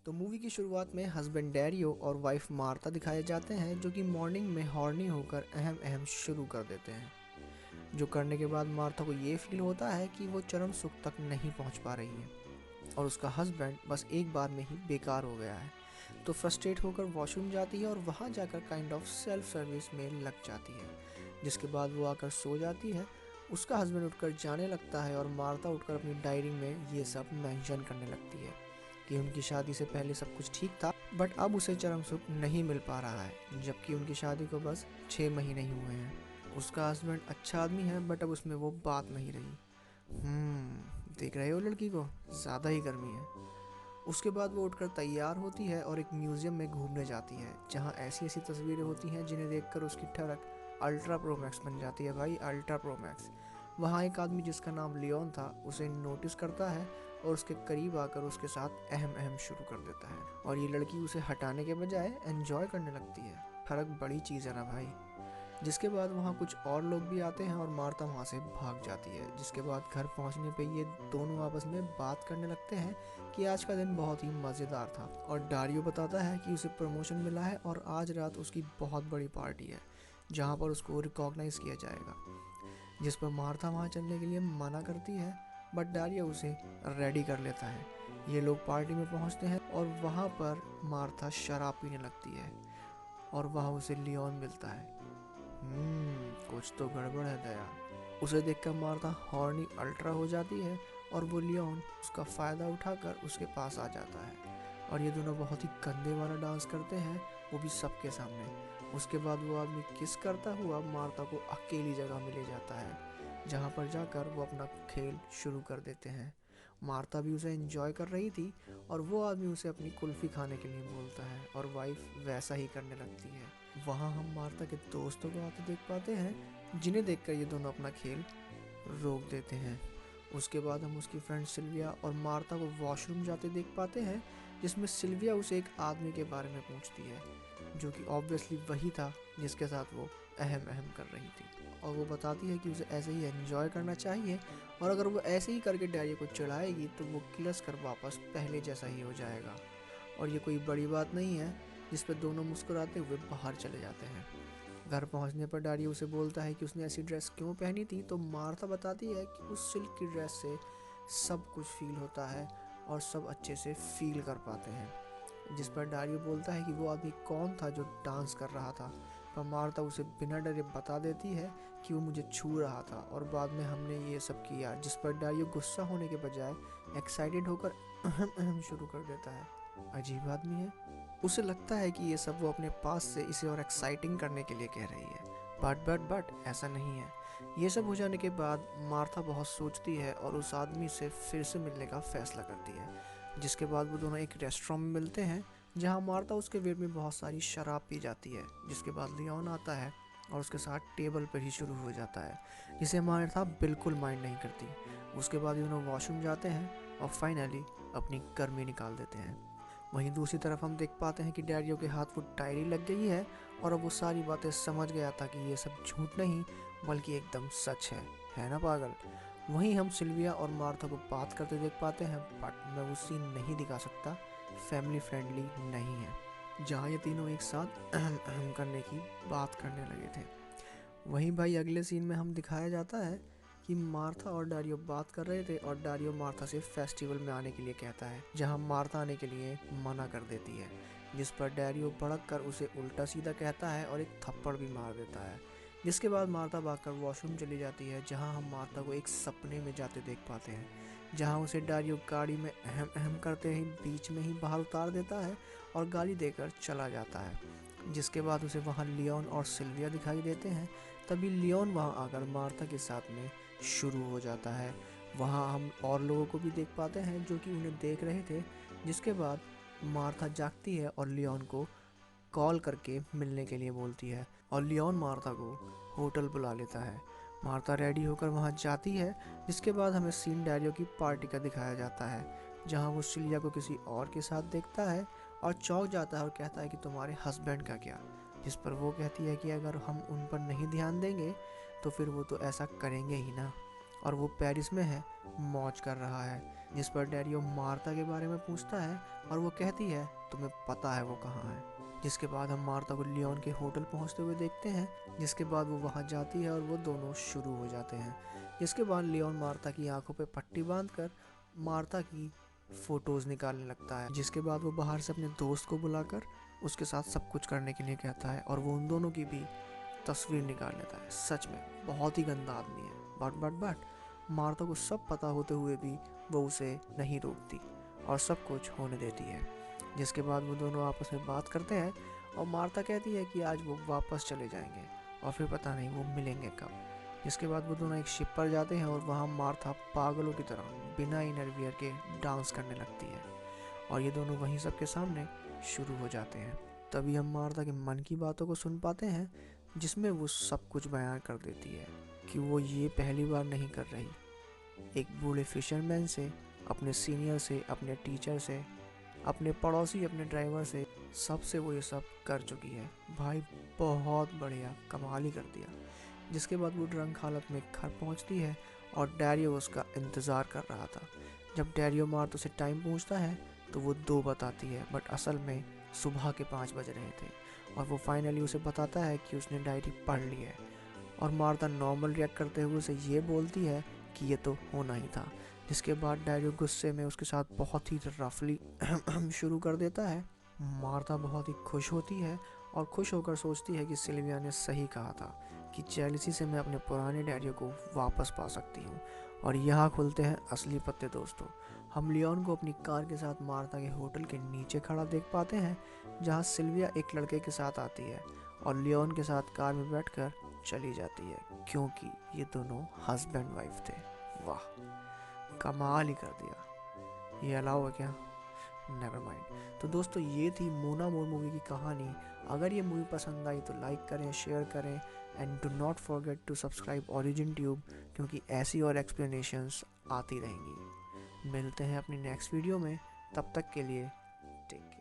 तो मूवी की शुरुआत में हस्बैंड डैरियो और वाइफ मार्था दिखाए जाते हैं, जो कि मॉर्निंग में हॉर्नी होकर अहम अहम शुरू कर देते हैं। जो करने के बाद मार्था को ये फील होता है कि वो चरम सुख तक नहीं पहुंच पा रही है और उसका हस्बैंड बस एक बार में ही बेकार हो गया है। तो फ्रस्ट्रेट होकर वॉशरूम जाती है और वहां जाकर काइंड ऑफ सेल्फ सर्विस में लग जाती है। जिसके बाद वो आकर सो जाती है। उसका हस्बैंड उठकर जाने लगता है और मार्था उठकर अपनी डायरी में ये सब मेंशन करने लगती है कि उनकी शादी से पहले सब कुछ ठीक था, बट अब उसे चरम सुख नहीं मिल पा रहा है, जबकि उनकी शादी को बस 6 महीने ही हुए हैं। उसका हस्बैंड अच्छा आदमी है, बट अब उसमें वो बात नहीं रही। देख रहे हो लड़की को, ज़्यादा ही गर्मी है। उसके बाद वो उठकर तैयार होती है और एक म्यूजियम में घूमने जाती है, जहाँ ऐसी ऐसी तस्वीरें होती हैं जिन्हें देखकर उसकी ठड़क अल्ट्रा प्रो मैक्स बन जाती है। भाई, अल्ट्रा प्रो मैक्स। वहाँ एक आदमी जिसका नाम लियोन था उसे नोटिस करता है और उसके करीब आकर उसके साथ अहम अहम शुरू कर देता है, और ये लड़की उसे हटाने के बजाय एंजॉय करने लगती है। फर्क बड़ी चीज़ है ना भाई। जिसके बाद वहाँ कुछ और लोग भी आते हैं और मार्था वहाँ से भाग जाती है। जिसके बाद घर पहुँचने पे ये दोनों आपस में बात करने लगते हैं कि आज का दिन बहुत ही मज़ेदार था, और डारियो बताता है कि उसे प्रमोशन मिला है और आज रात उसकी बहुत बड़ी पार्टी है जहाँ पर उसको रिकॉग्नाइज किया जाएगा। जिस पर मार्था वहाँ चलने के लिए मना करती है, बट डारियो उसे रेडी कर लेता है। ये लोग पार्टी में पहुँचते हैं और वहाँ पर मार्था शराब पीने लगती है और वहाँ उसे लियोन मिलता है। कुछ तो गड़बड़ है दया। उसे देखकर मार्था हॉर्नी अल्ट्रा हो जाती है और वो लियोन उसका फ़ायदा उठाकर उसके पास आ जाता है, और ये दोनों बहुत ही गंदे वाला डांस करते हैं, वो भी सबके सामने। उसके बाद वो आदमी किस करता हुआ मार्था को अकेली जगह में ले जाता है, जहाँ पर जाकर वो अपना खेल शुरू कर देते हैं। मार्था भी उसे एंजॉय कर रही थी और वो आदमी उसे अपनी कुल्फ़ी खाने के लिए बोलता है और वाइफ वैसा ही करने लगती है। वहाँ हम मार्था के दोस्तों को आते देख पाते हैं, जिन्हें देखकर ये दोनों अपना खेल रोक देते हैं। उसके बाद हम उसकी फ्रेंड सिल्विया और मार्था को वॉशरूम जाते देख पाते हैं, जिसमें सिल्विया उसे एक आदमी के बारे में पूछती है, जो कि ऑब्वियसली वही था जिसके साथ वो अहम अहम कर रही थी, और वो बताती है कि उसे ऐसे ही एंजॉय करना चाहिए, और अगर वो ऐसे ही करके डैडी को चिढ़ाएगी तो वो किलस कर वापस पहले जैसा ही हो जाएगा, और ये कोई बड़ी बात नहीं है। जिस पर दोनों मुस्कुराते हुए बाहर चले जाते हैं। घर पहुंचने पर डैडी उसे बोलता है कि उसने ऐसी ड्रेस क्यों पहनी थी, तो मार्था बताती है कि उस सिल्क की ड्रेस से सब कुछ फील होता है और सब अच्छे से फील कर पाते हैं। जिस पर डारियो बोलता है कि वो आदमी कौन था जो डांस कर रहा था, पर मार्था उसे बिना डरे बता देती है कि वो मुझे छू रहा था और बाद में हमने ये सब किया। जिस पर डारियो गुस्सा होने के बजाय एक्साइटेड होकर अहम अहम शुरू कर देता है। अजीब आदमी है। उसे लगता है कि ये सब वो अपने पास से इसे और एक्साइटिंग करने के लिए कह रही है, बट ऐसा नहीं है। ये सब हो जाने के बाद मार्था बहुत सोचती है और उस आदमी से फिर से मिलने का फैसला करती है। जिसके बाद वो दोनों एक रेस्टोरेंट में मिलते हैं, जहाँ मार्था उसके वेट में बहुत सारी शराब पी जाती है। जिसके बाद लियोन आता है और उसके साथ टेबल पर ही शुरू हो जाता है, जिसे मार्था बिल्कुल माइंड नहीं करती। उसके बाद ये दोनों वॉशरूम जाते हैं और फाइनली अपनी गर्मी निकाल देते हैं। वहीं दूसरी तरफ हम देख पाते हैं कि डैडियो के हाथ वो डायरी लग गई है और अब वो सारी बातें समझ गया था कि ये सब झूठ नहीं बल्कि एकदम सच है ना पागल। वहीं हम सिल्विया और मार्था को बात करते देख पाते हैं, बट मैं वो सीन नहीं दिखा सकता, फैमिली फ्रेंडली नहीं है, जहाँ ये तीनों एक साथ अहम अहम करने की बात करने लगे थे। वहीं भाई अगले सीन में हम दिखाया जाता है कि मार्था और डारियो बात कर रहे थे और डारियो मार्था से फेस्टिवल में आने के लिए कहता है, जहां मार्था आने के लिए मना कर देती है। जिस पर डारियो भड़क कर उसे उल्टा सीधा कहता है और एक थप्पड़ भी मार देता है। जिसके बाद मार्था भागकर वॉशरूम चली जाती है, जहां हम मार्था को एक सपने में जाते देख पाते हैं, जहां उसे डारियो गाड़ी में अहम अहम करते ही बीच में ही बाहर उतार देता है और गाली देकर चला जाता है। जिसके बाद उसे वहाँ लियोन और सिल्विया दिखाई देते हैं। तभी लियोन वहाँ आकर मार्था के साथ में शुरू हो जाता है। वहाँ हम और लोगों को भी देख पाते हैं जो कि उन्हें देख रहे थे। जिसके बाद मार्था जागती है और लियोन को कॉल करके मिलने के लिए बोलती है, और लियोन मार्था को होटल बुला लेता है। मार्था रेडी होकर वहाँ जाती है। जिसके बाद हमें सीन डैरियो की पार्टी का दिखाया जाता है, जहाँ वो सिल्विया को किसी और के साथ देखता है और चौंक जाता है और कहता है कि तुम्हारे हस्बैंड का क्या। जिस पर वो कहती है कि अगर हम उन पर नहीं ध्यान देंगे तो फिर वो तो ऐसा करेंगे ही ना, और वो पेरिस में है, मौज कर रहा है। जिस पर डैरियो मार्था के बारे में पूछता है और वो कहती है तुम्हें पता है वो कहाँ है। जिसके बाद हम मार्था को लियोन के होटल पहुंचते हुए देखते हैं, जिसके बाद वो वहां जाती है और वो दोनों शुरू हो जाते हैं। जिसके बाद लियोन मार्था की आंखों पे पट्टी बांधकर मार्था की फ़ोटोज़ निकालने लगता है। जिसके बाद वो बाहर से अपने दोस्त को बुलाकर उसके साथ सब कुछ करने के लिए कहता है और वो उन दोनों की भी तस्वीर निकाल लेता है। सच में बहुत ही गंदा आदमी है। बट मार्था को सब पता होते हुए भी वो उसे नहीं रोकती और सब कुछ होने देती है। जिसके बाद वो दोनों आपस में बात करते हैं और मार्था कहती है कि आज वो वापस चले जाएंगे और फिर पता नहीं वो मिलेंगे कब। जिसके बाद वो दोनों एक शिप पर जाते हैं और वहाँ मार्था पागलों की तरह बिना इनरवियर के डांस करने लगती है और ये दोनों वहीं सबके सामने शुरू हो जाते हैं। तभी हम मार्था के मन की बातों को सुन पाते हैं, जिसमें वो सब कुछ बयान कर देती है कि वो ये पहली बार नहीं कर रही। एक बूढ़े फिशरमैन से, अपने सीनियर से, अपने टीचर से, अपने पड़ोसी, अपने ड्राइवर से, सबसे वो ये सब कर चुकी है। भाई बहुत बढ़िया, कमाल ही कर दिया। जिसके बाद वो ड्रंक हालत में घर पहुंचती है और डैरियो उसका इंतज़ार कर रहा था। जब डैरियो मार्था से टाइम पूछता है तो वो 2 बताती है, बट असल में सुबह के 5 बज रहे थे और वो फाइनली उसे बताता है कि उसने डायरी पढ़ ली है। और मार्था नॉर्मल रिएक्ट करते हुए उसे ये बोलती है कि ये तो होना ही था। जिसके बाद डैरियो गुस्से में उसके साथ बहुत ही रफली शुरू कर देता है। मार्था बहुत ही खुश होती है और खुश होकर सोचती है कि सिल्विया ने सही कहा था कि जेलसी से मैं अपने पुराने डैरियो को वापस पा सकती हूँ। और यहाँ खुलते हैं असली पत्ते दोस्तों। हम लियोन को अपनी कार के साथ मार्था के होटल के नीचे खड़ा देख पाते हैं, जहाँ सिल्विया एक लड़के के साथ आती है और लियोन के साथ कार में बैठकर चली जाती है, क्योंकि ये दोनों हस्बैंड वाइफ थे। वाह, कमाल ही कर दिया। ये अलाउ है क्या? Never mind. तो दोस्तों ये थी मोना मोर मूवी की कहानी। अगर ये मूवी पसंद आई तो लाइक करें, शेयर करें and do not forget to subscribe Origin Tube, क्योंकि ऐसी और एक्सप्लेनेशंस आती रहेंगी। मिलते हैं अपनी नेक्स्ट वीडियो में, तब तक के लिए टेक केयर।